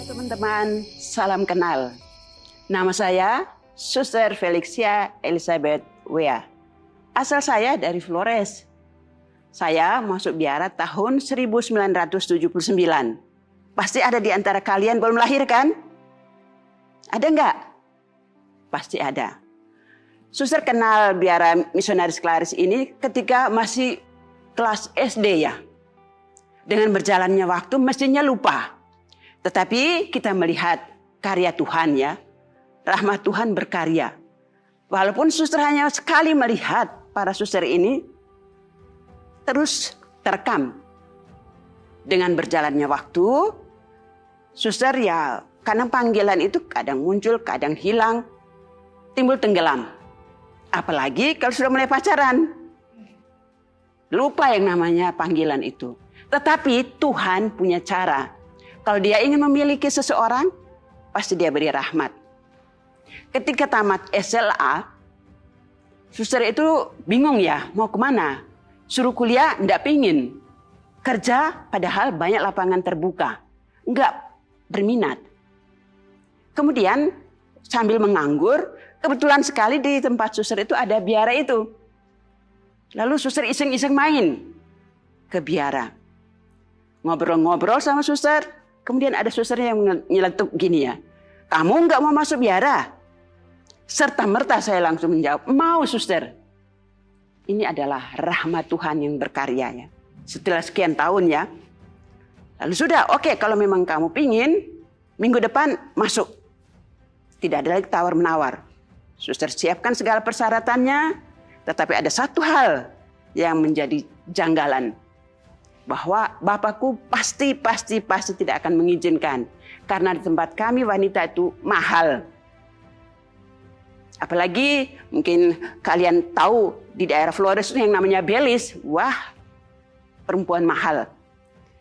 Teman-teman, salam kenal. Nama saya Suster Felixia Elizabeth Wea. Asal saya dari Flores. Saya masuk biara tahun 1979. Pasti ada di antara kalian belum lahir kan? Ada nggak? Pasti ada. Suster kenal biara Misionaris Klaris ini ketika masih kelas SD ya. Dengan berjalannya waktu mestinya lupa. Tetapi kita melihat karya Tuhan ya. Rahmat Tuhan berkarya. Walaupun suster hanya sekali melihat para suster ini terus terekam. Dengan berjalannya waktu, suster ya karena panggilan itu kadang muncul, kadang hilang, timbul tenggelam. Apalagi kalau sudah mulai pacaran. Lupa yang namanya panggilan itu. Tetapi Tuhan punya cara. Kalau dia ingin memiliki seseorang, pasti dia beri rahmat. Ketika tamat SLA, suster itu bingung ya, mau kemana? Suruh kuliah, enggak pingin. Kerja, padahal banyak lapangan terbuka. Enggak berminat. Kemudian, sambil menganggur, kebetulan sekali di tempat suster itu ada biara itu. Lalu suster iseng-iseng main ke biara. Ngobrol-ngobrol sama suster. Kemudian ada suster yang nyeletuk gini ya. Kamu nggak mau masuk biara? Serta-merta saya langsung menjawab, mau suster. Ini adalah rahmat Tuhan yang berkarya ya. Setelah sekian tahun ya. Lalu sudah, oke, kalau memang kamu pingin, minggu depan masuk. Tidak ada lagi tawar-menawar. Suster siapkan segala persyaratannya. Tetapi ada satu hal yang menjadi janggalan. Bahwa Bapakku pasti tidak akan mengizinkan. Karena di tempat kami wanita itu mahal. Apalagi mungkin kalian tahu di daerah Flores itu yang namanya Belis. Wah, perempuan mahal.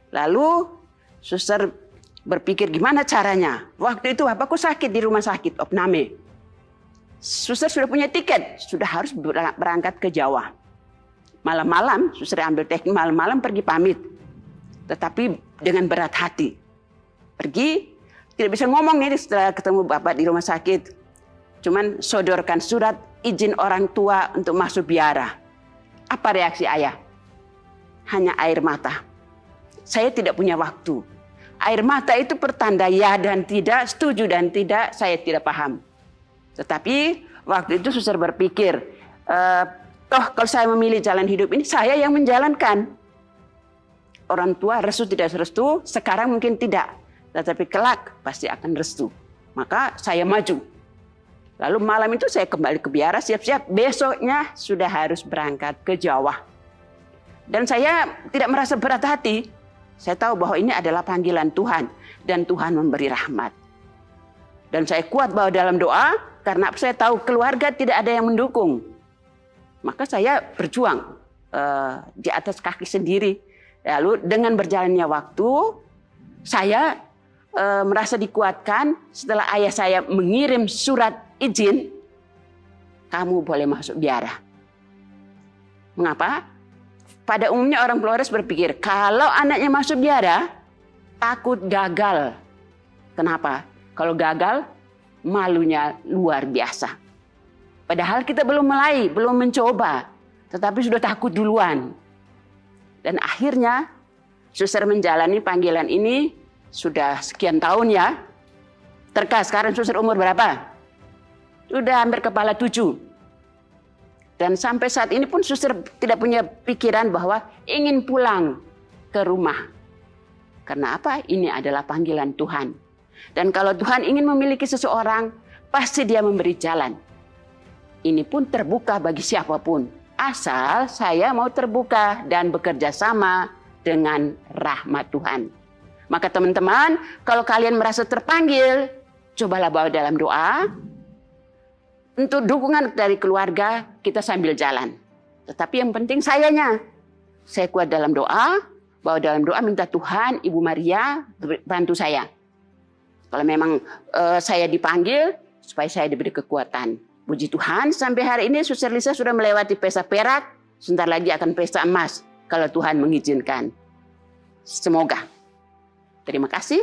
Lalu suster berpikir gimana caranya. Waktu itu Bapakku sakit di rumah sakit opname. Suster sudah punya tiket. Sudah harus berangkat ke Jawa. Malam-malam, suster ambil teknik malam-malam pergi pamit. Tetapi dengan berat hati. Pergi, tidak bisa ngomong nih setelah ketemu Bapak di rumah sakit. Cuman sodorkan surat izin orang tua untuk masuk biara. Apa reaksi ayah? Hanya air mata. Saya tidak punya waktu. Air mata itu pertanda ya dan tidak, setuju dan tidak, saya tidak paham. Tetapi waktu itu suster berpikir, toh kalau saya memilih jalan hidup ini, saya yang menjalankan. Orang tua restu tidak restu, sekarang mungkin tidak. Tetapi kelak pasti akan restu. Maka saya maju. Lalu malam itu saya kembali ke biara, siap-siap. Besoknya sudah harus berangkat ke Jawa. Dan saya tidak merasa berat hati. Saya tahu bahwa ini adalah panggilan Tuhan. Dan Tuhan memberi rahmat. Dan saya kuat bahwa dalam doa, karena saya tahu keluarga tidak ada yang mendukung. Maka saya berjuang di atas kaki sendiri. Lalu dengan berjalannya waktu, saya merasa dikuatkan setelah ayah saya mengirim surat izin, kamu boleh masuk biara. Mengapa? Pada umumnya orang Flores berpikir, kalau anaknya masuk biara, takut gagal. Kenapa? Kalau gagal, malunya luar biasa. Padahal kita belum mulai, belum mencoba. Tetapi sudah takut duluan. Dan akhirnya, suster menjalani panggilan ini sudah sekian tahun ya. Sekarang suster umur berapa? Sudah hampir kepala 7. Dan sampai saat ini pun suster tidak punya pikiran bahwa ingin pulang ke rumah. Karena apa? Ini adalah panggilan Tuhan. Dan kalau Tuhan ingin memiliki seseorang, pasti dia memberi jalan. Ini pun terbuka bagi siapapun. Asal saya mau terbuka dan bekerja sama dengan rahmat Tuhan. Maka teman-teman, kalau kalian merasa terpanggil, cobalah bawa dalam doa. Untuk dukungan dari keluarga, kita sambil jalan. Tetapi yang penting sayanya. Saya kuat dalam doa, bawa dalam doa minta Tuhan, Ibu Maria bantu saya. Kalau memang saya dipanggil, supaya saya diberi kekuatan. Puji Tuhan sampai hari ini Suster Lisa sudah melewati pesta perak. Sebentar lagi akan pesta emas kalau Tuhan mengizinkan. Semoga. Terima kasih.